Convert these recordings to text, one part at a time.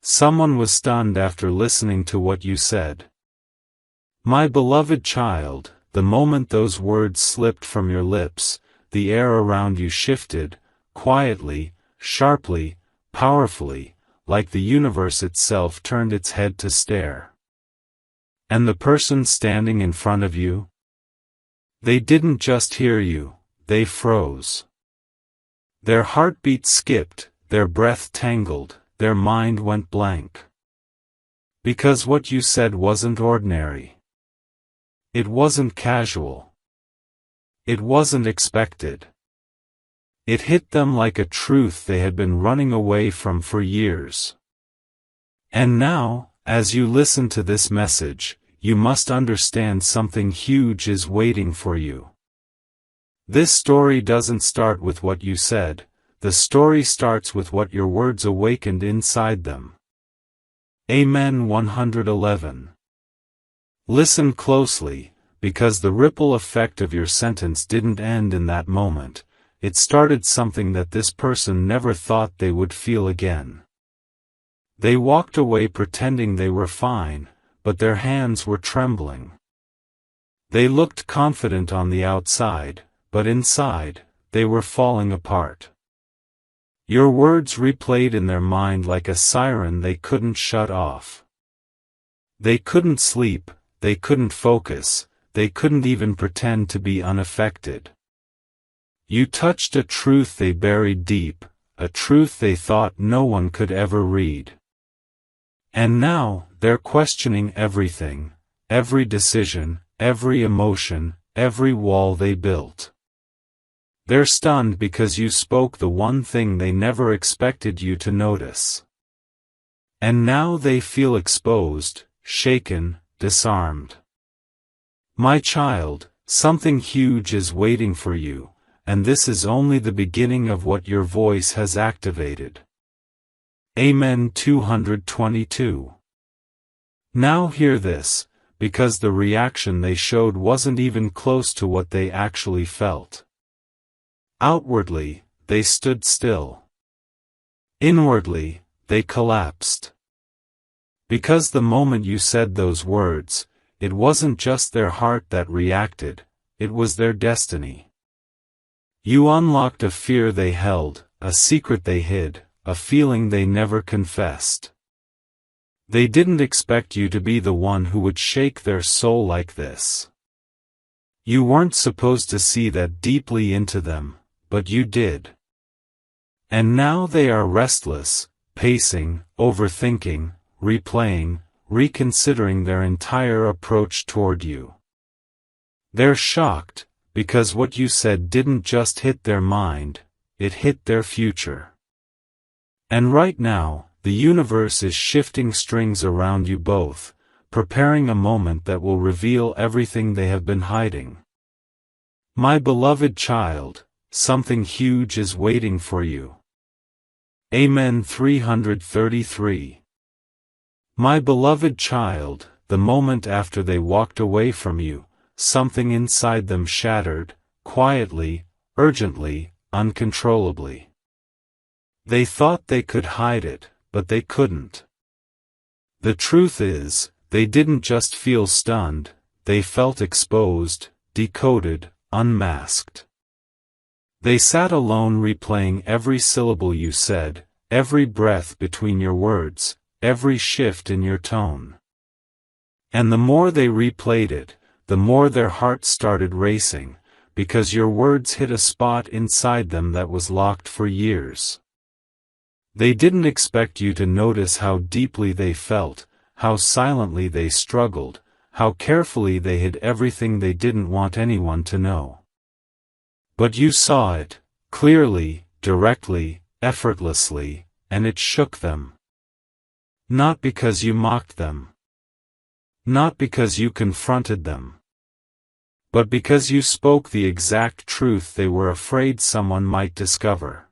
Someone was stunned after listening to what you said. My beloved child, the moment those words slipped from your lips, the air around you shifted, quietly, sharply, powerfully, like the universe itself turned its head to stare. And the person standing in front of you? They didn't just hear you, they froze. Their heartbeat skipped, their breath tangled, their mind went blank. Because what you said wasn't ordinary. It wasn't casual. It wasn't expected. It hit them like a truth they had been running away from for years. And now, as you listen to this message, you must understand something huge is waiting for you. This story doesn't start with what you said, the story starts with what your words awakened inside them. Amen. 111. Listen closely, because the ripple effect of your sentence didn't end in that moment. It started something that this person never thought they would feel again. They walked away pretending they were fine, but their hands were trembling. They looked confident on the outside, but inside, they were falling apart. Your words replayed in their mind like a siren they couldn't shut off. They couldn't sleep, they couldn't focus, they couldn't even pretend to be unaffected. You touched a truth they buried deep, a truth they thought no one could ever read. And now, they're questioning everything, every decision, every emotion, every wall they built. They're stunned because you spoke the one thing they never expected you to notice. And now they feel exposed, shaken, disarmed. My child, something huge is waiting for you, and this is only the beginning of what your voice has activated. Amen. 222. Now hear this, because the reaction they showed wasn't even close to what they actually felt. Outwardly, they stood still. Inwardly, they collapsed. Because the moment you said those words, it wasn't just their heart that reacted, it was their destiny. You unlocked a fear they held, a secret they hid, a feeling they never confessed. They didn't expect you to be the one who would shake their soul like this. You weren't supposed to see that deeply into them, but you did. And now they are restless, pacing, overthinking, replaying, reconsidering their entire approach toward you. They're shocked, because what you said didn't just hit their mind, it hit their future. And right now, the universe is shifting strings around you both, preparing a moment that will reveal everything they have been hiding. My beloved child, something huge is waiting for you. Amen. 333. My beloved child, the moment after they walked away from you, something inside them shattered, quietly, urgently, uncontrollably. They thought they could hide it, but they couldn't. The truth is, they didn't just feel stunned, they felt exposed, decoded, unmasked. They sat alone replaying every syllable you said, every breath between your words, every shift in your tone. And the more they replayed it, the more their hearts started racing, because your words hit a spot inside them that was locked for years. They didn't expect you to notice how deeply they felt, how silently they struggled, how carefully they hid everything they didn't want anyone to know. But you saw it, clearly, directly, effortlessly, and it shook them. Not because you mocked them. Not because you confronted them. But because you spoke the exact truth they were afraid someone might discover.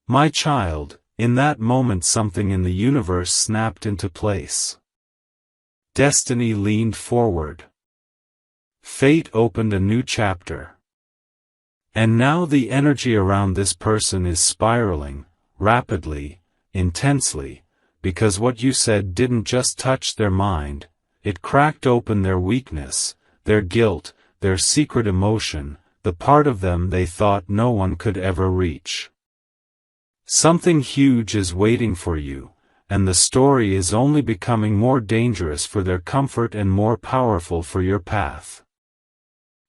My child, in that moment something in the universe snapped into place. Destiny leaned forward. Fate opened a new chapter. And now the energy around this person is spiraling, rapidly, intensely, because what you said didn't just touch their mind, it cracked open their weakness, their guilt, their secret emotion, the part of them they thought no one could ever reach. Something huge is waiting for you, and the story is only becoming more dangerous for their comfort and more powerful for your path.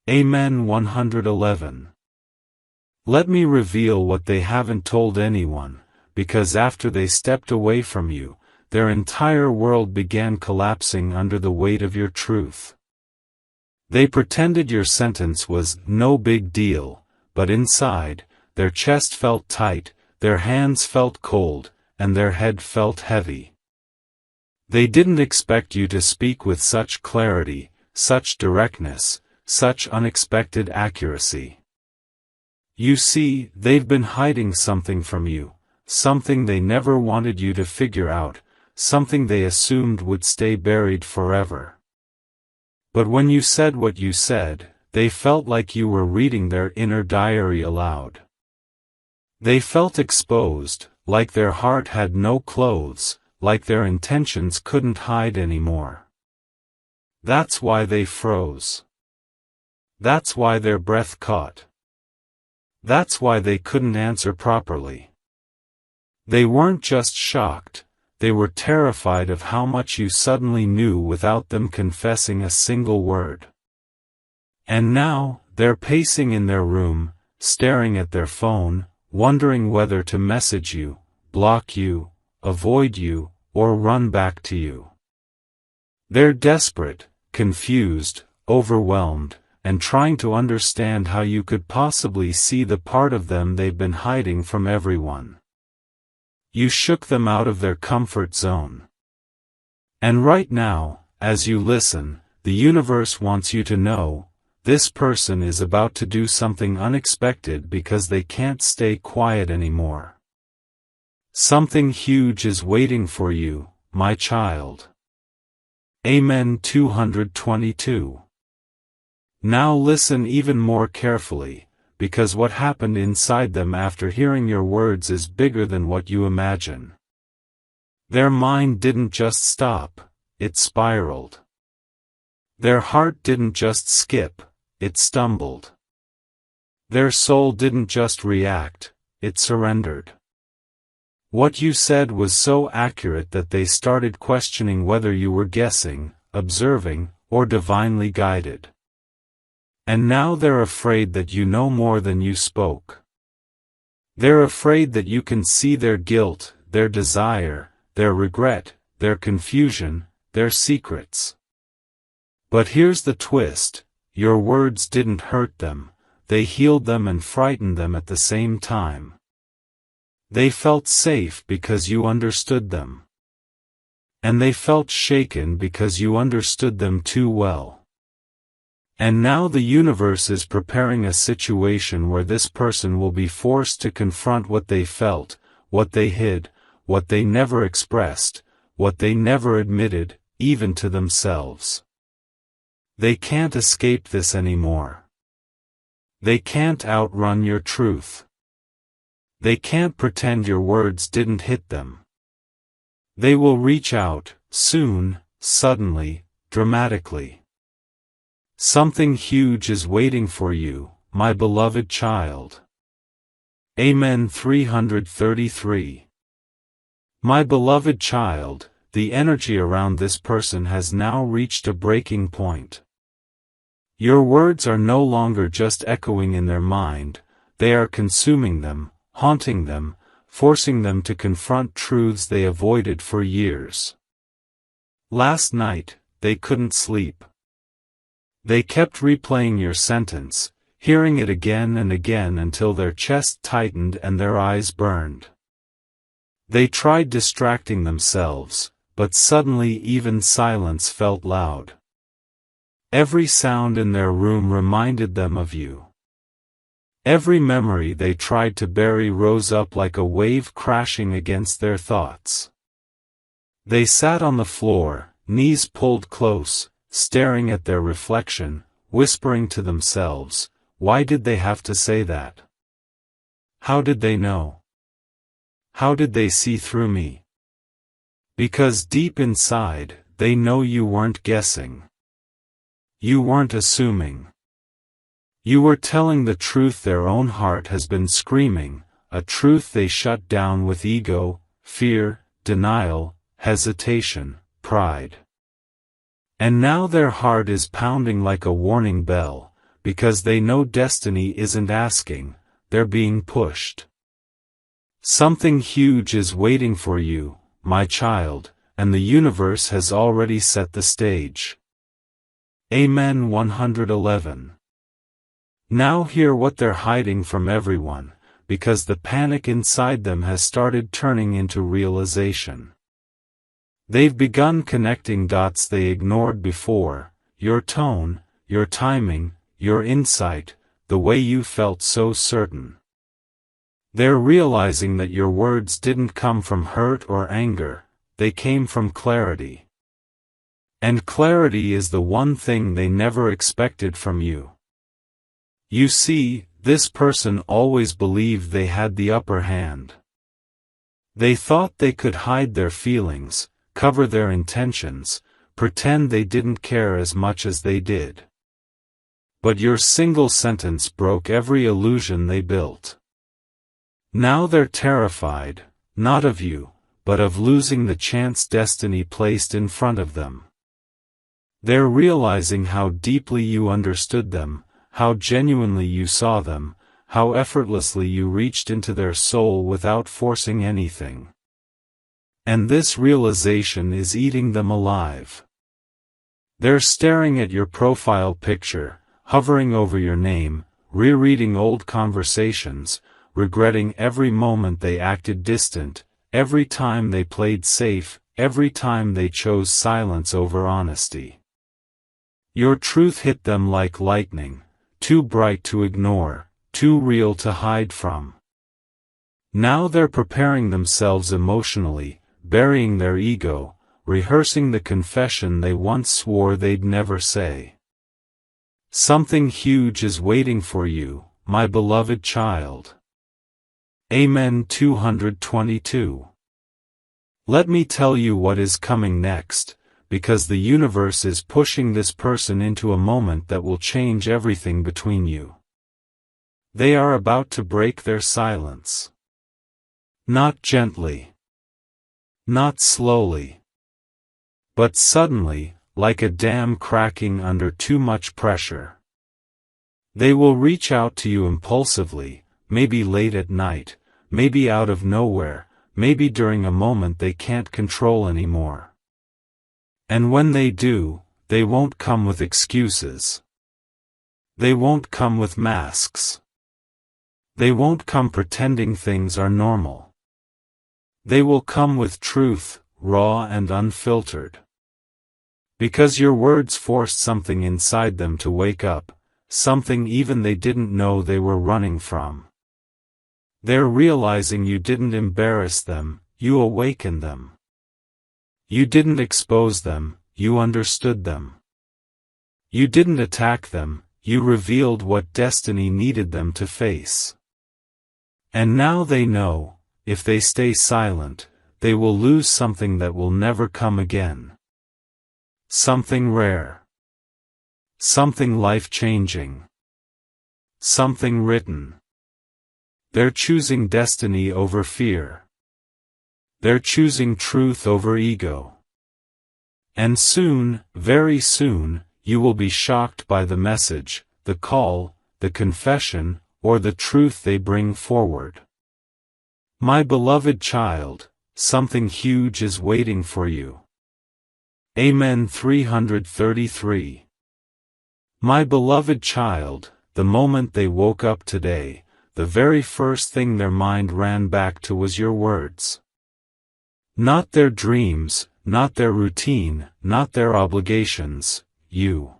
Amen. 111. Let me reveal what they haven't told anyone, because after they stepped away from you, their entire world began collapsing under the weight of your truth. They pretended your sentence was no big deal, but inside, their chest felt tight, their hands felt cold, and their head felt heavy. They didn't expect you to speak with such clarity, such directness, such unexpected accuracy. You see, they've been hiding something from you, something they never wanted you to figure out, something they assumed would stay buried forever. But when you said what you said, they felt like you were reading their inner diary aloud. They felt exposed, like their heart had no clothes, like their intentions couldn't hide anymore. That's why they froze. That's why their breath caught. That's why they couldn't answer properly. They weren't just shocked, they were terrified of how much you suddenly knew without them confessing a single word. And now, they're pacing in their room, staring at their phone, wondering whether to message you, block you, avoid you, or run back to you. They're desperate, confused, overwhelmed, and trying to understand how you could possibly see the part of them they've been hiding from everyone. You shook them out of their comfort zone. And right now, as you listen, the universe wants you to know, this person is about to do something unexpected because they can't stay quiet anymore. Something huge is waiting for you, my child. Amen. 222. Now listen even more carefully, because what happened inside them after hearing your words is bigger than what you imagine. Their mind didn't just stop, it spiraled. Their heart didn't just skip, it stumbled. Their soul didn't just react, it surrendered. What you said was so accurate that they started questioning whether you were guessing, observing, or divinely guided. And now they're afraid that you know more than you spoke. They're afraid that you can see their guilt, their desire, their regret, their confusion, their secrets. But here's the twist, your words didn't hurt them, they healed them and frightened them at the same time. They felt safe because you understood them. And they felt shaken because you understood them too well. And now the universe is preparing a situation where this person will be forced to confront what they felt, what they hid, what they never expressed, what they never admitted, even to themselves. They can't escape this anymore. They can't outrun your truth. They can't pretend your words didn't hit them. They will reach out, soon, suddenly, dramatically. Something huge is waiting for you, my beloved child. Amen. 333. My beloved child, the energy around this person has now reached a breaking point. Your words are no longer just echoing in their mind, they are consuming them, haunting them, forcing them to confront truths they avoided for years. Last night, they couldn't sleep. They kept replaying your sentence, hearing it again and again until their chest tightened and their eyes burned. They tried distracting themselves, but suddenly even silence felt loud. Every sound in their room reminded them of you. Every memory they tried to bury rose up like a wave crashing against their thoughts. They sat on the floor, knees pulled close, staring at their reflection, whispering to themselves, why did they have to say that? How did they know? How did they see through me? Because deep inside, they know you weren't guessing. You weren't assuming. You were telling the truth their own heart has been screaming, a truth they shut down with ego, fear, denial, hesitation, pride. And now their heart is pounding like a warning bell, because they know destiny isn't asking, they're being pushed. Something huge is waiting for you, my child, and the universe has already set the stage. Amen. 111. Now hear what they're hiding from everyone, because the panic inside them has started turning into realization. They've begun connecting dots they ignored before, your tone, your timing, your insight, the way you felt so certain. They're realizing that your words didn't come from hurt or anger, they came from clarity. And clarity is the one thing they never expected from you. You see, this person always believed they had the upper hand. They thought they could hide their feelings, cover their intentions, pretend they didn't care as much as they did. But your single sentence broke every illusion they built. Now they're terrified, not of you, but of losing the chance destiny placed in front of them. They're realizing how deeply you understood them, how genuinely you saw them, how effortlessly you reached into their soul without forcing anything. And this realization is eating them alive. They're staring at your profile picture, hovering over your name, rereading old conversations, regretting every moment they acted distant, every time they played safe, every time they chose silence over honesty. Your truth hit them like lightning, too bright to ignore, too real to hide from. Now they're preparing themselves emotionally, burying their ego, rehearsing the confession they once swore they'd never say. Something huge is waiting for you, my beloved child. Amen. 222. Let me tell you what is coming next, because the universe is pushing this person into a moment that will change everything between you. They are about to break their silence. Not gently. Not slowly. But suddenly, like a dam cracking under too much pressure. They will reach out to you impulsively, maybe late at night, maybe out of nowhere, maybe during a moment they can't control anymore. And when they do, they won't come with excuses. They won't come with masks. They won't come pretending things are normal. They will come with truth, raw and unfiltered. Because your words forced something inside them to wake up, something even they didn't know they were running from. They're realizing you didn't embarrass them, you awakened them. You didn't expose them, you understood them. You didn't attack them, you revealed what destiny needed them to face. And now they know, if they stay silent, they will lose something that will never come again. Something rare. Something life-changing. Something written. They're choosing destiny over fear. They're choosing truth over ego. And soon, very soon, you will be shocked by the message, the call, the confession, or the truth they bring forward. My beloved child, something huge is waiting for you. Amen. 333. My beloved child, the moment they woke up today, the very first thing their mind ran back to was your words. Not their dreams, not their routine, not their obligations, you.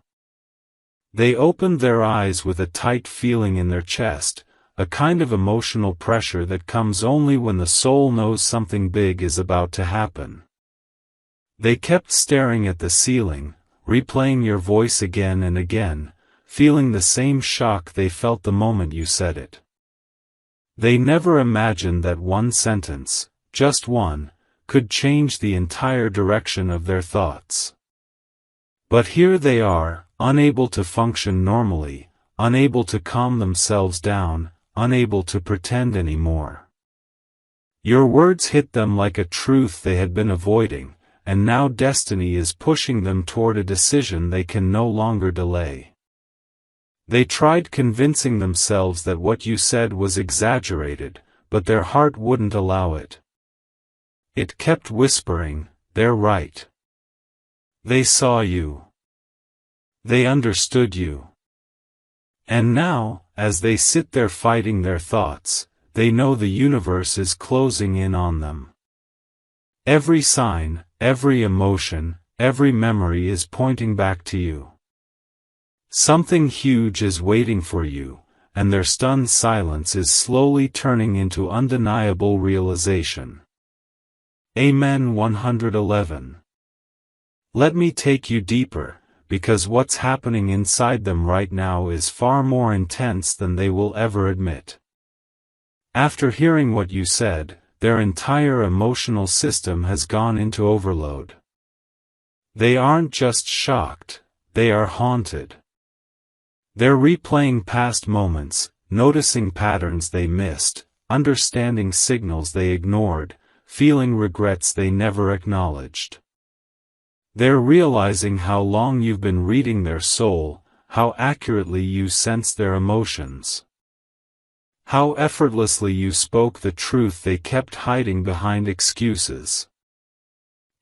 They opened their eyes with a tight feeling in their chest, a kind of emotional pressure that comes only when the soul knows something big is about to happen. They kept staring at the ceiling, replaying your voice again and again, feeling the same shock they felt the moment you said it. They never imagined that one sentence, just one, could change the entire direction of their thoughts. But here they are, unable to function normally, unable to calm themselves down, unable to pretend anymore. Your words hit them like a truth they had been avoiding, and now destiny is pushing them toward a decision they can no longer delay. They tried convincing themselves that what you said was exaggerated, but their heart wouldn't allow it. It kept whispering, "They're right. They saw you. They understood you." And now, as they sit there fighting their thoughts, they know the universe is closing in on them. Every sign, every emotion, every memory is pointing back to you. Something huge is waiting for you, and their stunned silence is slowly turning into undeniable realization. Amen. 111. Let me take you deeper, because what's happening inside them right now is far more intense than they will ever admit. After hearing what you said, their entire emotional system has gone into overload. They aren't just shocked, they are haunted. They're replaying past moments, noticing patterns they missed, understanding signals they ignored, feeling regrets they never acknowledged. They're realizing how long you've been reading their soul, how accurately you sense their emotions. How effortlessly you spoke the truth they kept hiding behind excuses.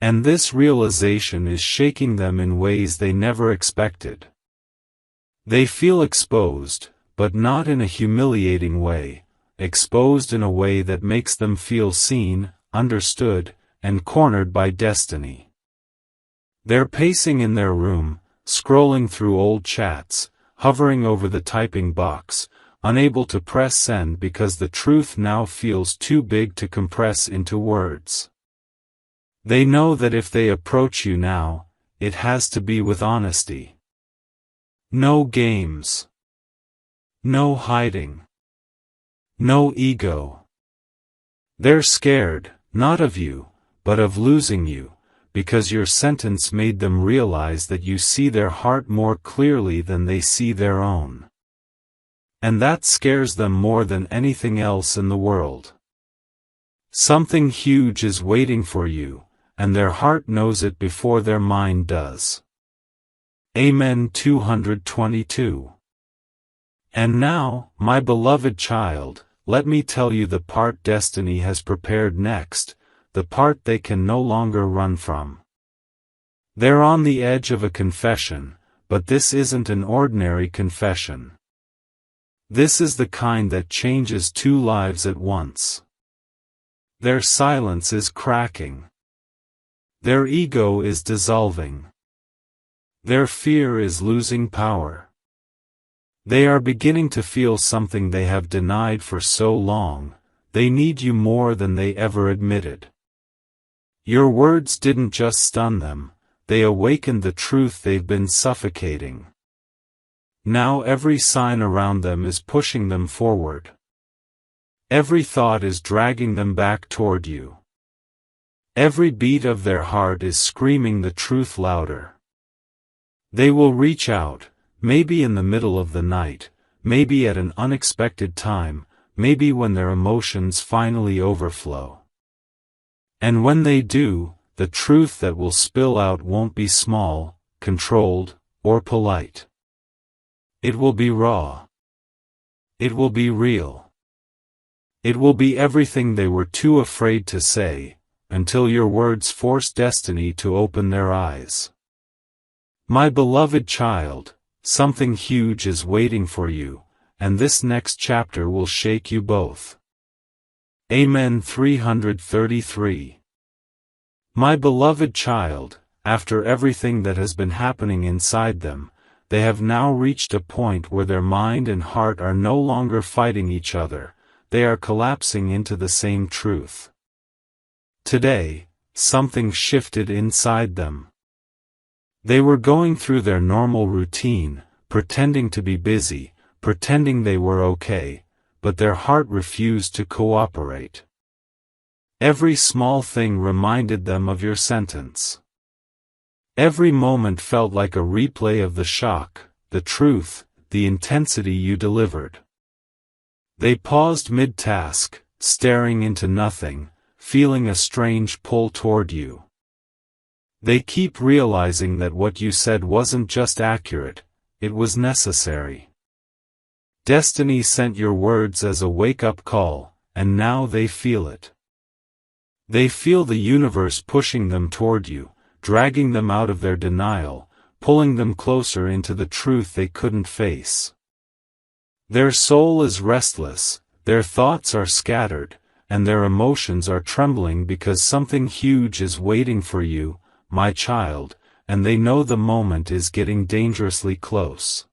And this realization is shaking them in ways they never expected. They feel exposed, but not in a humiliating way, exposed in a way that makes them feel seen, understood, and cornered by destiny. They're pacing in their room, scrolling through old chats, hovering over the typing box, unable to press send because the truth now feels too big to compress into words. They know that if they approach you now, it has to be with honesty. No games. No hiding. No ego. They're scared, not of you, but of losing you, because your sentence made them realize that you see their heart more clearly than they see their own. And that scares them more than anything else in the world. Something huge is waiting for you, and their heart knows it before their mind does. Amen. 222. And now, my beloved child, let me tell you the part destiny has prepared next, the part they can no longer run from. They're on the edge of a confession, but this isn't an ordinary confession. This is the kind that changes two lives at once. Their silence is cracking. Their ego is dissolving. Their fear is losing power. They are beginning to feel something they have denied for so long. They need you more than they ever admitted. Your words didn't just stun them, they awakened the truth they've been suffocating. Now every sign around them is pushing them forward. Every thought is dragging them back toward you. Every beat of their heart is screaming the truth louder. They will reach out, maybe in the middle of the night, maybe at an unexpected time, maybe when their emotions finally overflow. And when they do, the truth that will spill out won't be small, controlled, or polite. It will be raw. It will be real. It will be everything they were too afraid to say, until your words force destiny to open their eyes. My beloved child, something huge is waiting for you, and this next chapter will shake you both. Amen. 333. My beloved child, after everything that has been happening inside them, they have now reached a point where their mind and heart are no longer fighting each other, they are collapsing into the same truth. Today, something shifted inside them. They were going through their normal routine, pretending to be busy, pretending they were okay, but their heart refused to cooperate. Every small thing reminded them of your sentence. Every moment felt like a replay of the shock, the truth, the intensity you delivered. They paused mid-task, staring into nothing, feeling a strange pull toward you. They keep realizing that what you said wasn't just accurate, it was necessary. Destiny sent your words as a wake-up call, and now they feel it. They feel the universe pushing them toward you, dragging them out of their denial, pulling them closer into the truth they couldn't face. Their soul is restless, their thoughts are scattered, and their emotions are trembling because something huge is waiting for you, my child, and they know the moment is getting dangerously close.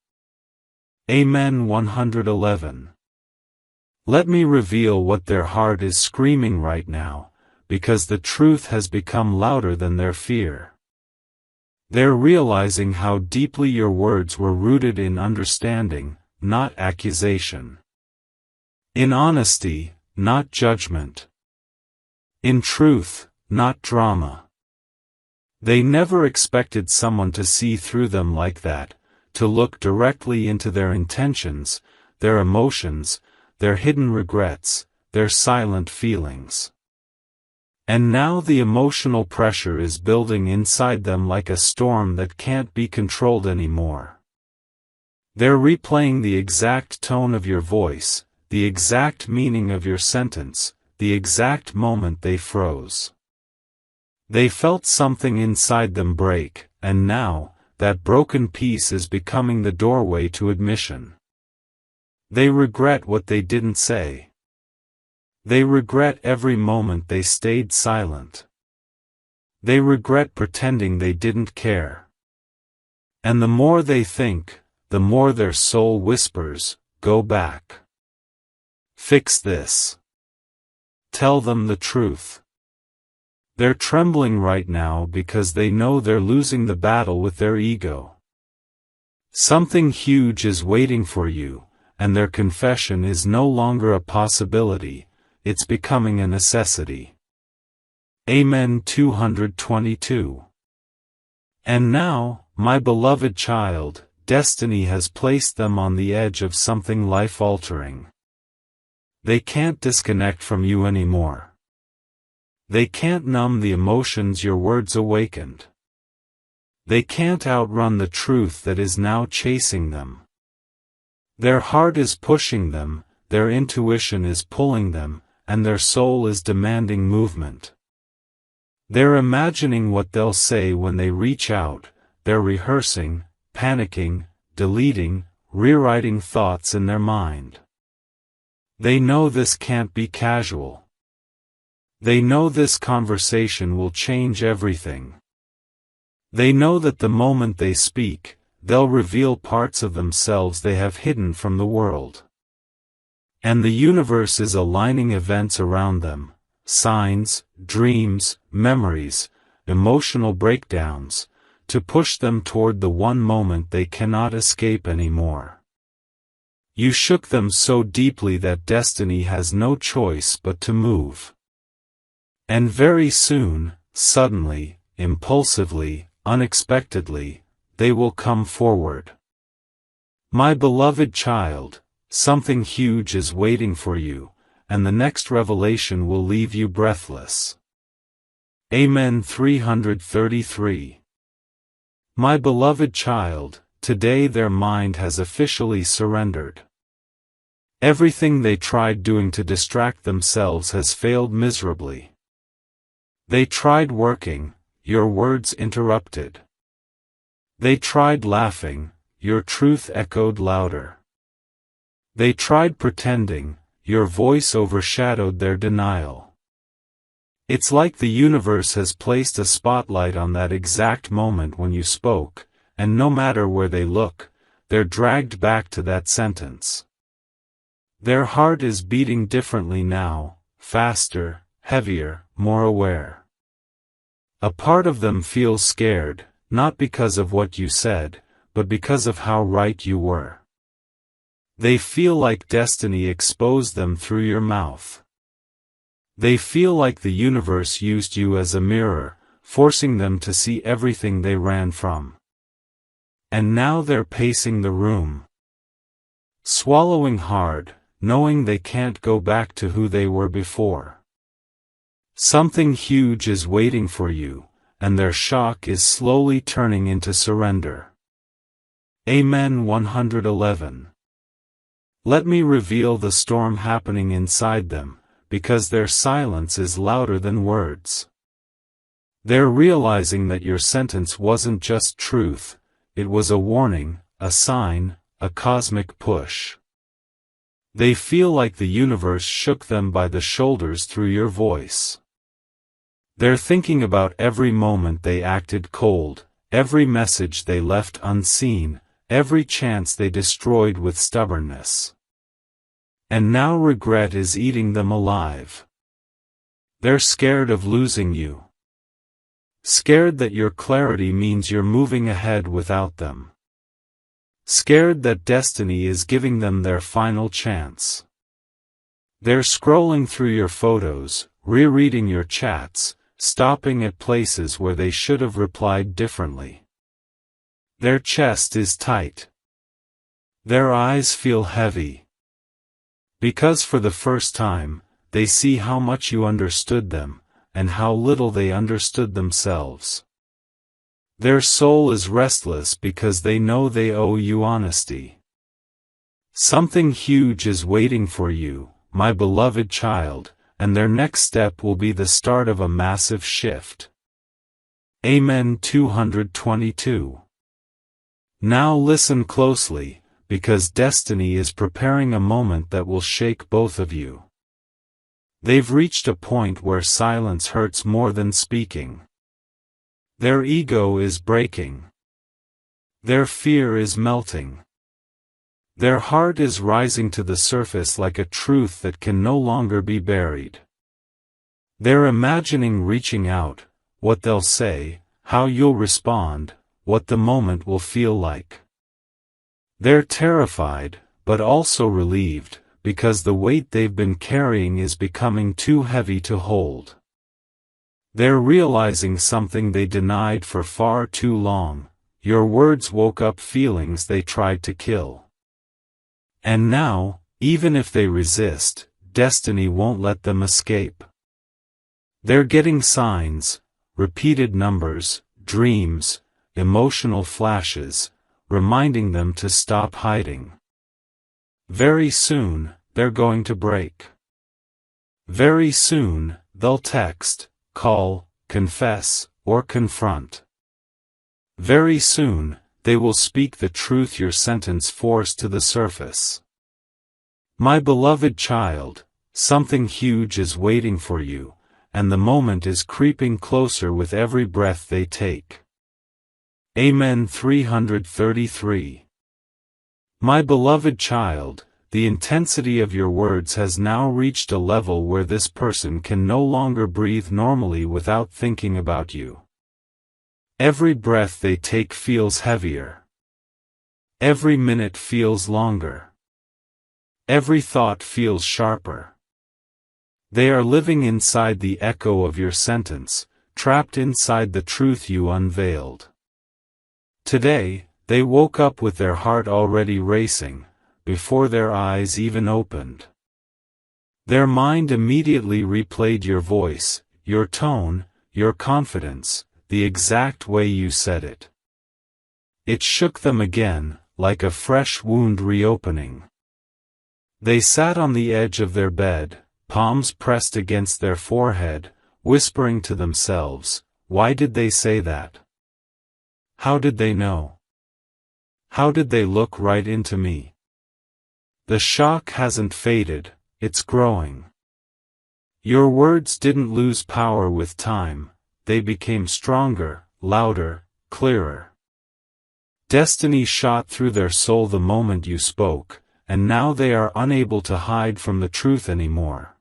Amen. 111. Let me reveal what their heart is screaming right now, because the truth has become louder than their fear. They're realizing how deeply your words were rooted in understanding, not accusation. In honesty, not judgment. In truth, not drama. They never expected someone to see through them like that, to look directly into their intentions, their emotions, their hidden regrets, their silent feelings. And now the emotional pressure is building inside them like a storm that can't be controlled anymore. They're replaying the exact tone of your voice, the exact meaning of your sentence, the exact moment they froze. They felt something inside them break, and now, that broken piece is becoming the doorway to admission. They regret what they didn't say. They regret every moment they stayed silent. They regret pretending they didn't care. And the more they think, the more their soul whispers, go back. Fix this. Tell them the truth. They're trembling right now because they know they're losing the battle with their ego. Something huge is waiting for you, and their confession is no longer a possibility, it's becoming a necessity. Amen. 222. And now, my beloved child, destiny has placed them on the edge of something life-altering. They can't disconnect from you anymore. They can't numb the emotions your words awakened. They can't outrun the truth that is now chasing them. Their heart is pushing them, their intuition is pulling them, and their soul is demanding movement. They're imagining what they'll say when they reach out, they're rehearsing, panicking, deleting, rewriting thoughts in their mind. They know this can't be casual. They know this conversation will change everything. They know that the moment they speak, they'll reveal parts of themselves they have hidden from the world. And the universe is aligning events around them, signs, dreams, memories, emotional breakdowns, to push them toward the one moment they cannot escape anymore. You shook them so deeply that destiny has no choice but to move. And very soon, suddenly, impulsively, unexpectedly, they will come forward. My beloved child, something huge is waiting for you, and the next revelation will leave you breathless. Amen. 333. My beloved child, today their mind has officially surrendered. Everything they tried doing to distract themselves has failed miserably. They tried working, your words interrupted. They tried laughing, your truth echoed louder. They tried pretending, your voice overshadowed their denial. It's like the universe has placed a spotlight on that exact moment when you spoke, and no matter where they look, they're dragged back to that sentence. Their heart is beating differently now, faster, heavier, more aware. A part of them feels scared, not because of what you said, but because of how right you were. They feel like destiny exposed them through your mouth. They feel like the universe used you as a mirror, forcing them to see everything they ran from. And now they're pacing the room, swallowing hard, knowing they can't go back to who they were before. Something huge is waiting for you, and their shock is slowly turning into surrender. Amen. 111. Let me reveal the storm happening inside them, because their silence is louder than words. They're realizing that your sentence wasn't just truth, it was a warning, a sign, a cosmic push. They feel like the universe shook them by the shoulders through your voice. They're thinking about every moment they acted cold, every message they left unseen, every chance they destroyed with stubbornness. And now regret is eating them alive. They're scared of losing you. Scared that your clarity means you're moving ahead without them. Scared that destiny is giving them their final chance. They're scrolling through your photos, rereading your chats, stopping at places where they should have replied differently. Their chest is tight. Their eyes feel heavy. Because for the first time, they see how much you understood them, and how little they understood themselves. Their soul is restless because they know they owe you honesty. Something huge is waiting for you, my beloved child, and their next step will be the start of a massive shift. Amen. 222. Now listen closely, because destiny is preparing a moment that will shake both of you. They've reached a point where silence hurts more than speaking. Their ego is breaking. Their fear is melting. Their heart is rising to the surface like a truth that can no longer be buried. They're imagining reaching out, what they'll say, how you'll respond, what the moment will feel like. They're terrified, but also relieved, because the weight they've been carrying is becoming too heavy to hold. They're realizing something they denied for far too long. Your words woke up feelings they tried to kill. And now, even if they resist, destiny won't let them escape. They're getting signs, repeated numbers, dreams, emotional flashes, reminding them to stop hiding. Very soon, they're going to break. Very soon, they'll text, call, confess, or confront. Very soon, they will speak the truth your sentence forced to the surface. My beloved child, something huge is waiting for you, and the moment is creeping closer with every breath they take. Amen. 333. My beloved child, the intensity of your words has now reached a level where this person can no longer breathe normally without thinking about you. Every breath they take feels heavier. Every minute feels longer. Every thought feels sharper. They are living inside the echo of your sentence, trapped inside the truth you unveiled. Today, they woke up with their heart already racing, before their eyes even opened. Their mind immediately replayed your voice, your tone, your confidence, the exact way you said it. It shook them again, like a fresh wound reopening. They sat on the edge of their bed, palms pressed against their forehead, whispering to themselves, "Why did they say that? How did they know? How did they look right into me?" The shock hasn't faded, it's growing. Your words didn't lose power with time, they became stronger, louder, clearer. Destiny shot through their soul the moment you spoke, and now they are unable to hide from the truth anymore.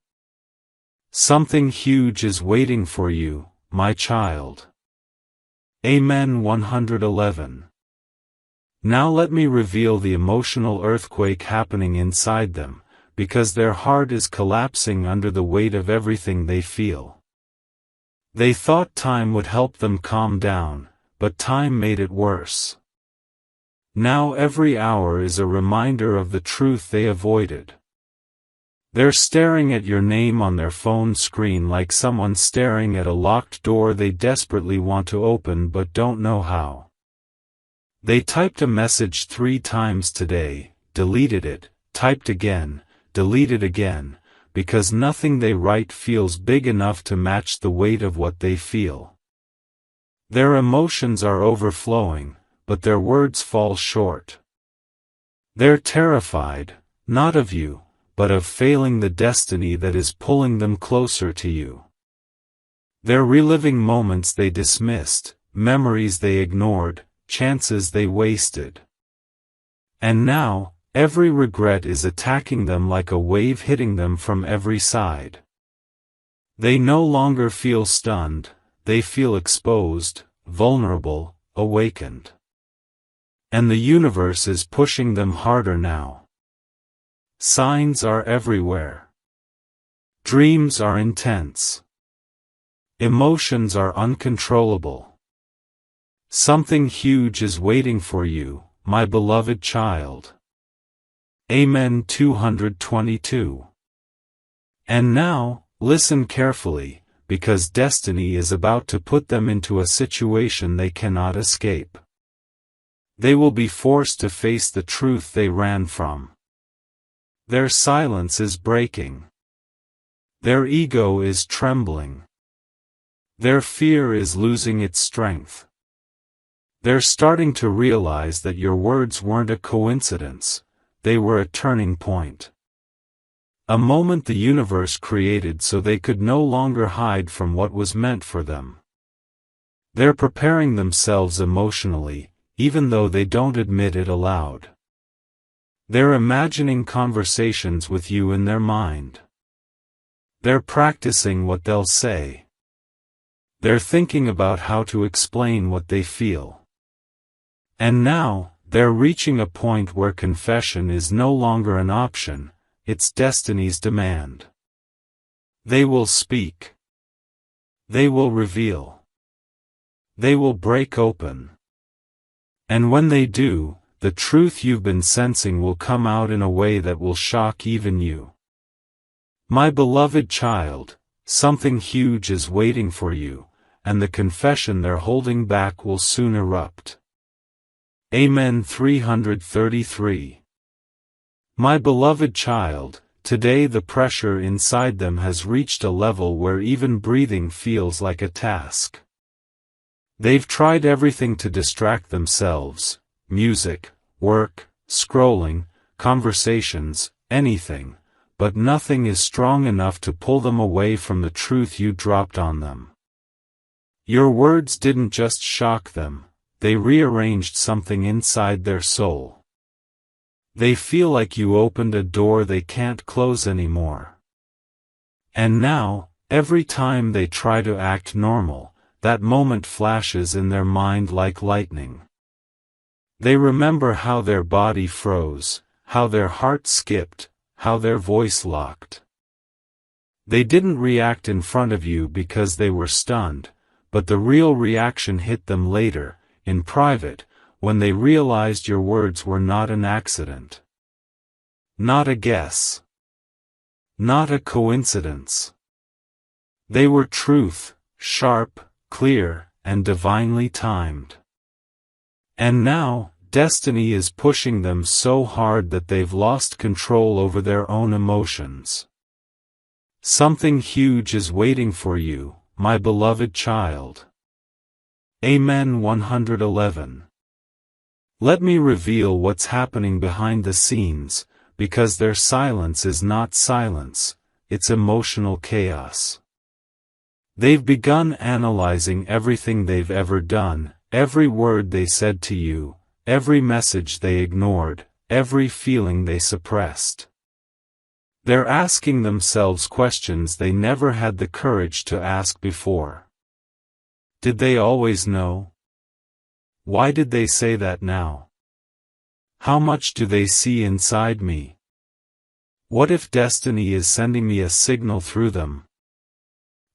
Something huge is waiting for you, my child. Amen. 111. Now let me reveal the emotional earthquake happening inside them, because their heart is collapsing under the weight of everything they feel. They thought time would help them calm down, but time made it worse. Now every hour is a reminder of the truth they avoided. They're staring at your name on their phone screen like someone staring at a locked door they desperately want to open but don't know how. They typed a message 3 times today, deleted it, typed again, deleted again, because nothing they write feels big enough to match the weight of what they feel. Their emotions are overflowing, but their words fall short. They're terrified, not of you, but of failing the destiny that is pulling them closer to you. They're reliving moments they dismissed, memories they ignored, chances they wasted. And now, every regret is attacking them like a wave hitting them from every side. They no longer feel stunned, they feel exposed, vulnerable, awakened. And the universe is pushing them harder now. Signs are everywhere. Dreams are intense. Emotions are uncontrollable. Something huge is waiting for you, my beloved child. Amen. 222. And now, listen carefully, because destiny is about to put them into a situation they cannot escape. They will be forced to face the truth they ran from. Their silence is breaking. Their ego is trembling. Their fear is losing its strength. They're starting to realize that your words weren't a coincidence, they were a turning point. A moment the universe created so they could no longer hide from what was meant for them. They're preparing themselves emotionally, even though they don't admit it aloud. They're imagining conversations with you in their mind. They're practicing what they'll say. They're thinking about how to explain what they feel. And now, they're reaching a point where confession is no longer an option, it's destiny's demand. They will speak. They will reveal. They will break open. And when they do, the truth you've been sensing will come out in a way that will shock even you. My beloved child, something huge is waiting for you, and the confession they're holding back will soon erupt. Amen. 333. My beloved child, today the pressure inside them has reached a level where even breathing feels like a task. They've tried everything to distract themselves, music, work, scrolling, conversations, anything, but nothing is strong enough to pull them away from the truth you dropped on them. Your words didn't just shock them, they rearranged something inside their soul. They feel like you opened a door they can't close anymore. And now, every time they try to act normal, that moment flashes in their mind like lightning. They remember how their body froze, how their heart skipped, how their voice locked. They didn't react in front of you because they were stunned, but the real reaction hit them later, in private, when they realized your words were not an accident. Not a guess. Not a coincidence. They were truth, sharp, clear, and divinely timed. And now, destiny is pushing them so hard that they've lost control over their own emotions. Something huge is waiting for you, my beloved child. Amen. 111. Let me reveal what's happening behind the scenes, because their silence is not silence, it's emotional chaos. They've begun analyzing everything they've ever done, every word they said to you, every message they ignored, every feeling they suppressed. They're asking themselves questions they never had the courage to ask before. Did they always know? Why did they say that now? How much do they see inside me? What if destiny is sending me a signal through them?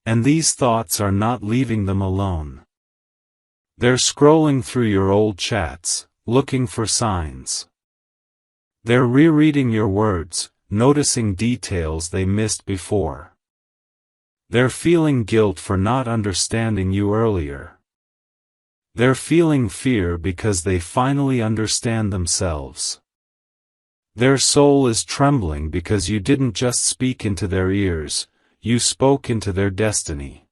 And these thoughts are not leaving them alone. They're scrolling through your old chats, looking for signs. They're rereading your words, noticing details they missed before. They're feeling guilt for not understanding you earlier. They're feeling fear because they finally understand themselves. Their soul is trembling because you didn't just speak into their ears, you spoke into their destiny.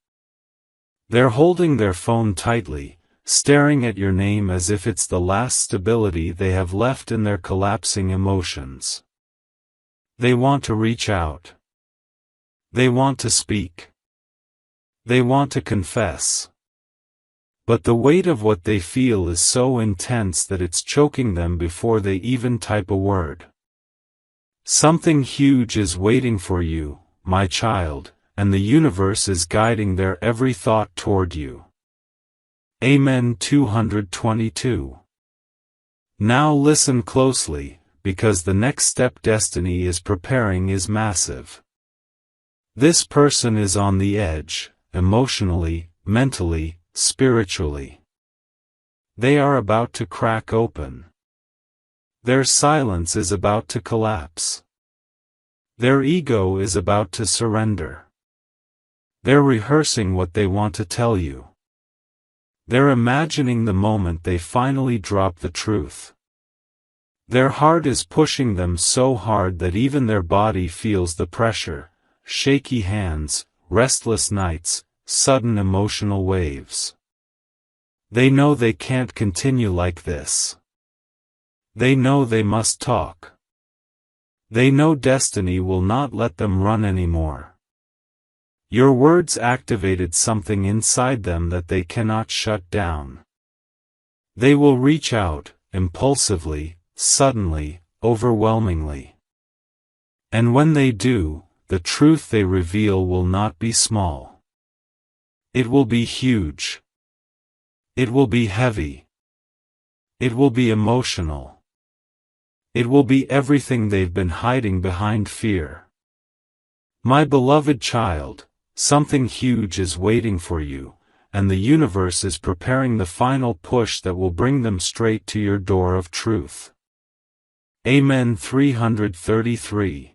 They're holding their phone tightly, staring at your name as if it's the last stability they have left in their collapsing emotions. They want to reach out. They want to speak. They want to confess. But the weight of what they feel is so intense that it's choking them before they even type a word. Something huge is waiting for you, my child, and the universe is guiding their every thought toward you. Amen. 222. Now listen closely, because the next step destiny is preparing is massive. This person is on the edge, emotionally, mentally, spiritually. They are about to crack open. Their silence is about to collapse. Their ego is about to surrender. They're rehearsing what they want to tell you. They're imagining the moment they finally drop the truth. Their heart is pushing them so hard that even their body feels the pressure, shaky hands, restless nights, sudden emotional waves. They know they can't continue like this. They know they must talk. They know destiny will not let them run anymore. Your words activated something inside them that they cannot shut down. They will reach out, impulsively, suddenly, overwhelmingly. And when they do, the truth they reveal will not be small. It will be huge. It will be heavy. It will be emotional. It will be everything they've been hiding behind fear. My beloved child, something huge is waiting for you, and the universe is preparing the final push that will bring them straight to your door of truth. Amen. 333.